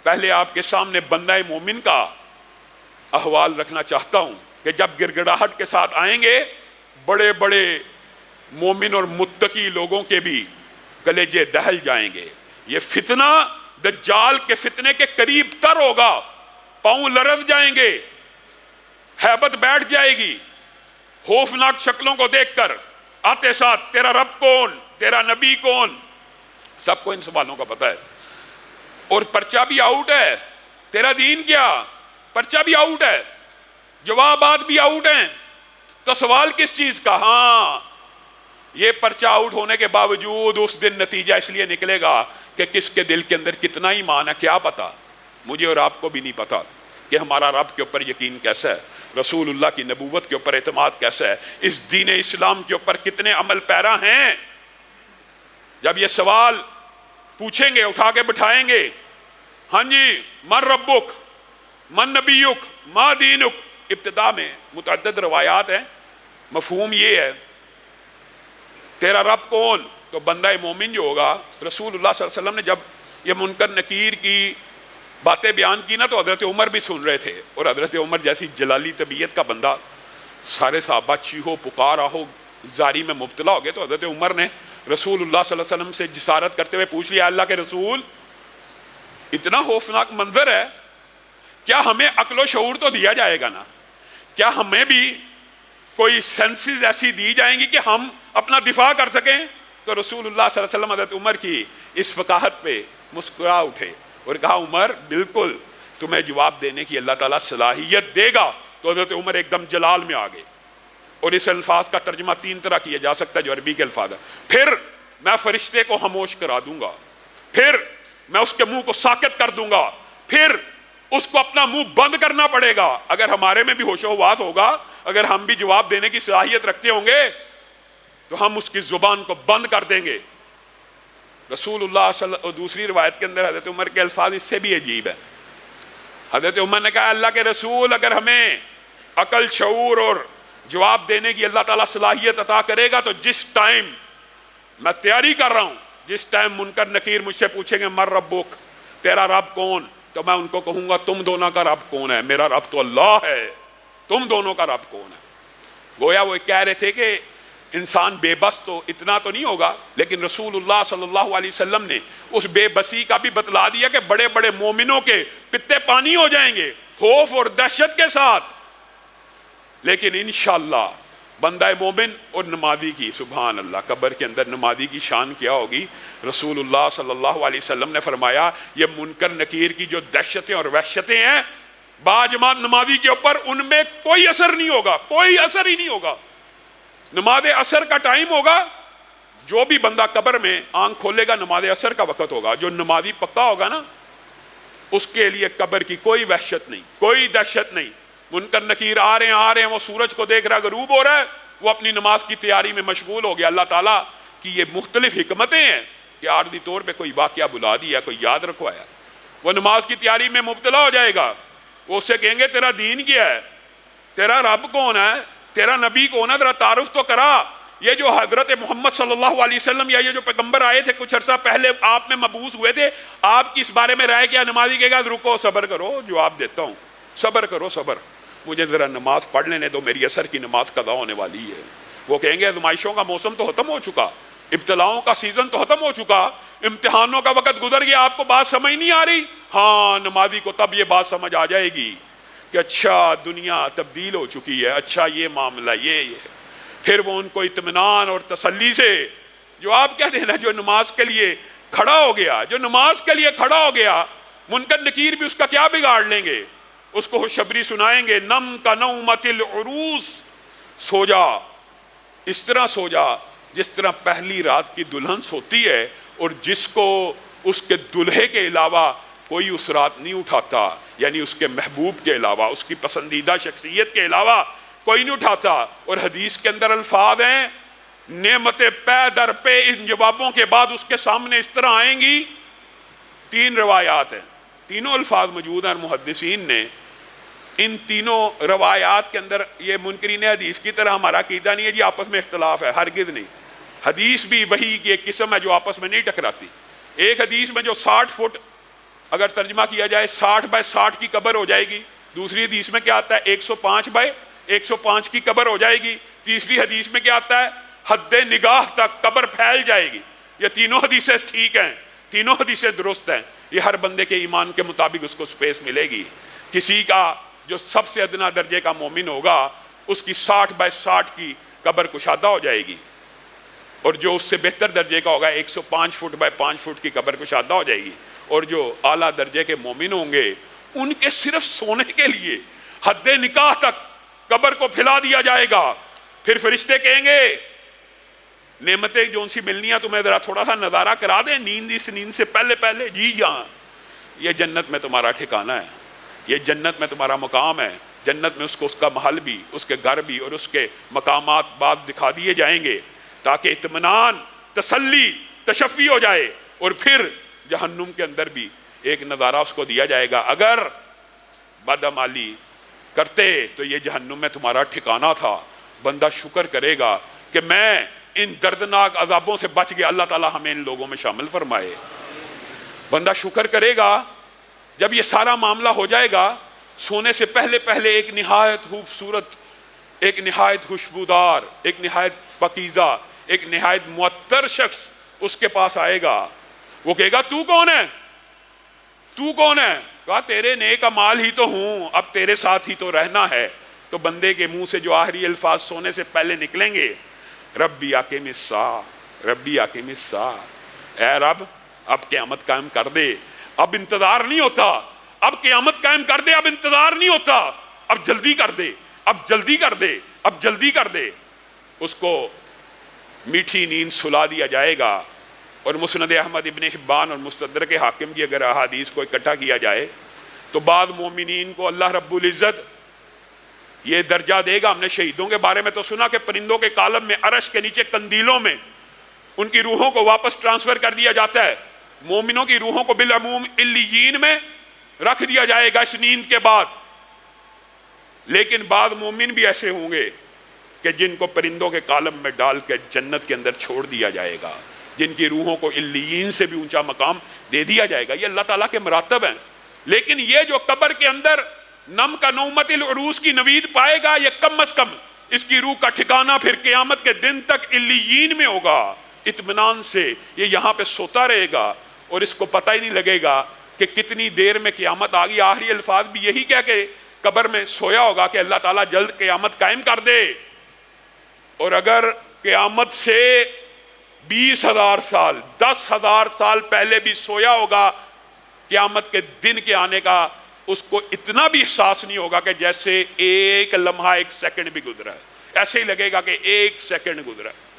پہلے آپ کے سامنے بندہ مومن کا احوال رکھنا چاہتا ہوں کہ جب گڑگڑاہٹ کے ساتھ آئیں گے بڑے بڑے مومن اور متقی لوگوں کے بھی کلیجے دہل جائیں گے. یہ فتنہ دجال کے فتنے کے قریب تر ہوگا، پاؤں لرز جائیں گے، ہیبت بیٹھ جائے گی خوفناک شکلوں کو دیکھ کر. آتے ساتھ تیرا رب کون، تیرا نبی کون، سب کو ان سوالوں کا پتہ ہے. اور پرچہ بھی آؤٹ ہے، تیرا دین کیا، پرچہ بھی آؤٹ ہے، جوابات بھی آؤٹ ہیں. تو سوال کس چیز کا؟ ہاں یہ پرچہ آؤٹ ہونے کے باوجود اس دن نتیجہ اس لیے نکلے گا کہ کس کے دل کے اندر کتنا ایمان ہے. کیا پتا، مجھے اور آپ کو بھی نہیں پتا کہ ہمارا رب کے اوپر یقین کیسا ہے، رسول اللہ کی نبوت کے اوپر اعتماد کیسا ہے، اس دین اسلام کے اوپر کتنے عمل پیرا ہیں. جب یہ سوال پوچھیں گے، اٹھا کے بٹھائیں گے، ہاں جی من ربک، من نبیک، ما دینک. ابتدا میں متعدد روایات ہیں، مفہوم یہ ہے تیرا رب کون. تو بندہ مومن جو ہوگا، رسول اللہ صلی اللہ علیہ وسلم نے جب یہ منکر نکیر کی باتیں بیان کی نا تو حضرت عمر بھی سن رہے تھے. اور حضرت عمر جیسی جلالی طبیعت کا بندہ، سارے صحابہ چیخو پکار آہو زاری میں مبتلا ہو گئے. تو حضرت عمر نے رسول اللہ صلی اللہ علیہ وسلم سے جسارت کرتے ہوئے پوچھ لیا، اللہ کے رسول اتنا خوفناک منظر ہے، کیا ہمیں عقل و شعور تو دیا جائے گا نا؟ کیا ہمیں بھی کوئی سینسز ایسی دی جائیں گی کہ ہم اپنا دفاع کر سکیں؟ تو رسول اللہ صلی اللہ علیہ وسلم حضرت عمر کی اس فقاہت پہ مسکرا اٹھے اور کہا عمر بالکل تمہیں جواب دینے کی اللہ تعالیٰ صلاحیت دے گا. تو حضرت عمر ایک دم جلال میں آ گئے. اور اس الفاظ کا ترجمہ 3 طرح کیا جا سکتا ہے جو عربی کے الفاظ ہیں. پھر میں فرشتے کو خاموش کرا دوں گا، پھر میں اس کے منہ کو ساکت کر دوں گا، پھر اس کو اپنا منہ بند کرنا پڑے گا. اگر ہمارے میں بھی ہوش و حواس ہوگا، اگر ہم بھی جواب دینے کی صلاحیت رکھتے ہوں گے تو ہم اس کی زبان کو بند کر دیں گے. رسول اللہ صلی اللہ علیہ وسلم. دوسری روایت کے اندر حضرت عمر کے الفاظ اس سے بھی عجیب ہے. حضرت عمر نے کہا اللہ کے رسول اگر ہمیں عقل شعور اور جواب دینے کی اللہ تعالیٰ صلاحیت عطا کرے گا تو جس ٹائم میں تیاری کر رہا ہوں، جس ٹائم منکر نکیر مجھ سے پوچھیں گے مر ربک، تیرا رب کون، تو میں ان کو کہوں گا تم دونوں کا رب کون ہے؟ میرا رب تو اللہ ہے، تم دونوں کا رب کون ہے؟ گویا وہ کہہ رہے تھے کہ انسان بے بس تو اتنا تو نہیں ہوگا، لیکن رسول اللہ صلی اللہ علیہ وسلم نے اس بے بسی کا بھی بتلا دیا کہ بڑے بڑے مومنوں کے پتے پانی ہو جائیں گے خوف اور دہشت کے ساتھ. لیکن انشاءاللہ بندہ مومن اور نمازی کی، سبحان اللہ، قبر کے اندر نمازی کی شان کیا ہوگی. رسول اللہ صلی اللہ علیہ وسلم نے فرمایا یہ منکر نکیر کی جو دہشتیں اور وحشتیں ہیں باجماعت نمازی کے اوپر ان میں کوئی اثر نہیں ہوگا، کوئی اثر ہی نہیں ہوگا. نماز اثر کا ٹائم ہوگا، جو بھی بندہ قبر میں آنکھ کھولے گا نماز اثر کا وقت ہوگا. جو نمازی پکا ہوگا نا اس کے لیے قبر کی کوئی وحشت نہیں، کوئی دہشت نہیں. منکر نکیر آ رہے ہیں، وہ سورج کو دیکھ رہا ہے غروب ہو رہا ہے، وہ اپنی نماز کی تیاری میں مشغول ہو گیا. اللہ تعالیٰ کی یہ مختلف حکمتیں ہیں کہ عارضی طور پہ کوئی واقعہ بلا دیا، کوئی یاد رکھوایا. وہ نماز کی تیاری میں مبتلا ہو جائے گا. وہ اس سے کہیں گے تیرا دین کیا ہے، تیرا رب کون ہے، تیرا نبی کون ہے، ذرا تعارف تو کرا. یہ جو حضرت محمد صلی اللہ علیہ وسلم یا یہ جو پیغمبر آئے تھے کچھ عرصہ پہلے آپ میں مبعوث ہوئے تھے، آپ کی اس بارے میں رائے کیا؟ نمازی کہے گا رکو صبر کرو، جواب دیتا ہوں، صبر کرو، صبر، مجھے ذرا نماز پڑھ لینے دو، میری اثر کی نماز قضا ہونے والی ہے. وہ کہیں گے آزمائشوں کا موسم تو ختم ہو چکا، ابتلاؤں کا سیزن تو ختم ہو چکا، امتحانوں کا وقت گزر گیا، آپ کو بات سمجھ نہیں آ رہی؟ ہاں نمازی کو تب یہ بات سمجھ آ جائے گی کہ اچھا دنیا تبدیل ہو چکی ہے، اچھا یہ معاملہ یہ. پھر وہ ان کو اطمینان اور تسلی سے جو آپ کہتے ہیں نا، جو نماز کے لیے کھڑا ہو گیا، جو نماز کے لیے کھڑا ہو گیا، منکر نکیر بھی اس کا کیا بگاڑ لیں گے؟ اس کو خوشخبری سنائیں گے، نم کا نومت العروس، سو جا، اس طرح سو جا جس طرح پہلی رات کی دلہن سوتی ہے اور جس کو اس کے دلہے کے علاوہ کوئی اس رات نہیں اٹھاتا، یعنی اس کے محبوب کے علاوہ، اس کی پسندیدہ شخصیت کے علاوہ کوئی نہیں اٹھاتا. اور حدیث کے اندر الفاظ ہیں نعمت پے در پہ ان جوابوں کے بعد اس کے سامنے اس طرح آئیں گی. 3 روایات ہیں، تینوں الفاظ موجود ہیں. محدثین نے ان تینوں روایات کے اندر، یہ منکرین حدیث کی طرح ہمارا عقیدہ نہیں ہے جی آپس میں اختلاف ہے، ہرگز نہیں. حدیث بھی وحی کی ایک قسم ہے جو آپس میں نہیں ٹکراتی. ایک حدیث میں جو 60 فٹ اگر ترجمہ کیا جائے 60x60 کی قبر ہو جائے گی. دوسری حدیث میں کیا آتا ہے 105x105 کی قبر ہو جائے گی. تیسری حدیث میں کیا آتا ہے حد نگاہ تک قبر پھیل جائے گی. یہ تینوں حدیثیں ٹھیک ہیں, تینوں حدیثیں درست ہیں. یہ ہر بندے کے ایمان کے مطابق اس کو سپیس ملے گی. کسی کا جو سب سے ادنا درجے کا مومن ہوگا اس کی 60x60 کی قبر کشادہ ہو جائے گی, اور جو اس سے بہتر درجے کا ہوگا 105 فٹ بائی 5 فٹ کی قبر کشادہ ہو جائے گی. اور جو اعلیٰ درجے کے مومن ہوں گے ان کے صرف سونے کے لیے حد نکاح تک قبر کو پھیلا دیا جائے گا. پھر فرشتے کہیں گے نعمتیں جو ان سی ملنی ہیں تمہیں ذرا تھوڑا سا نظارہ کرا دیں, اس نیند سے پہلے. جی یہاں یہ جنت میں تمہارا ٹھکانہ ہے, یہ جنت میں تمہارا مقام ہے. جنت میں اس کو اس کا محل بھی, اس کے گھر بھی اور اس کے مقامات بعد دکھا دیے جائیں گے تاکہ اطمینان, تسلی, تشفی ہو جائے. اور پھر جہنم کے اندر بھی ایک نظارہ اس کو دیا جائے گا. اگر بدعمالی کرتے تو یہ جہنم میں تمہارا ٹھکانہ تھا. بندہ شکر کرے گا کہ میں ان دردناک عذابوں سے بچ گیا, اللہ تعالی ہمیں ان لوگوں میں شامل فرمائے. بندہ شکر کرے گا جب یہ سارا معاملہ ہو جائے گا. سونے سے پہلے ایک نہایت خوبصورت, ایک نہایت خوشبودار, ایک نہایت پاکیزہ, ایک نہایت معطر شخص اس کے پاس آئے گا. وہ کہے گا تو کون ہے, تو کون ہے؟ کہا تیرے نیک اعمال ہی تو ہوں, اب تیرے ساتھ ہی تو رہنا ہے. تو بندے کے منہ سے جو آخری الفاظ سونے سے پہلے نکلیں گے ربی اقیم الساعہ, ربی اقیم الساعہ, اے رب اب قیامت قائم کر دے. اب انتظار نہیں ہوتا, اب قیامت قائم کر دے, اب انتظار نہیں ہوتا, اب جلدی کر دے, اب جلدی کر دے, اب جلدی کر دے. اس کو میٹھی نیند سلا دیا جائے گا. اور مسند احمد ابن حبان اور مستدرک حاکم کی اگر احادیث کو اکٹھا کیا جائے تو بعض مومنین کو اللہ رب العزت یہ درجہ دے گا. ہم نے شہیدوں کے بارے میں تو سنا کہ پرندوں کے کالم میں عرش کے نیچے قندیلوں میں ان کی روحوں کو واپس ٹرانسفر کر دیا جاتا ہے. مومنوں کی روحوں کو بالعموم علیین میں رکھ دیا جائے گا اس نیند کے بعد. لیکن بعض مومن بھی ایسے ہوں گے کہ جن کو پرندوں کے کالم میں ڈال کے جنت کے اندر چھوڑ دیا جائے گا, جن کی روحوں کو علیین سے بھی اونچا مقام دے دیا جائے گا. یہ اللہ تعالیٰ کے مراتب ہیں. لیکن یہ جو قبر کے اندر نم کا نومت العروس کی نوید پائے گا, یہ کم از کم اس کی روح کا ٹھکانہ پھر قیامت کے دن تک علیین میں ہوگا. اطمینان سے یہ یہاں پہ سوتا رہے گا اور اس کو پتہ ہی نہیں لگے گا کہ کتنی دیر میں قیامت آ گئی. آخری الفاظ بھی یہی کہہ کے قبر میں سویا ہوگا کہ اللہ تعالیٰ جلد قیامت قائم کر دے. اور اگر قیامت سے 20,000 سال 10,000 سال پہلے بھی سویا ہوگا, قیامت کے دن کے آنے کا اس کو اتنا بھی احساس نہیں ہوگا کہ جیسے ایک لمحہ 1 سیکنڈ بھی گزرا ہے. ایسے ہی لگے گا کہ 1 سیکنڈ گزرا ہے.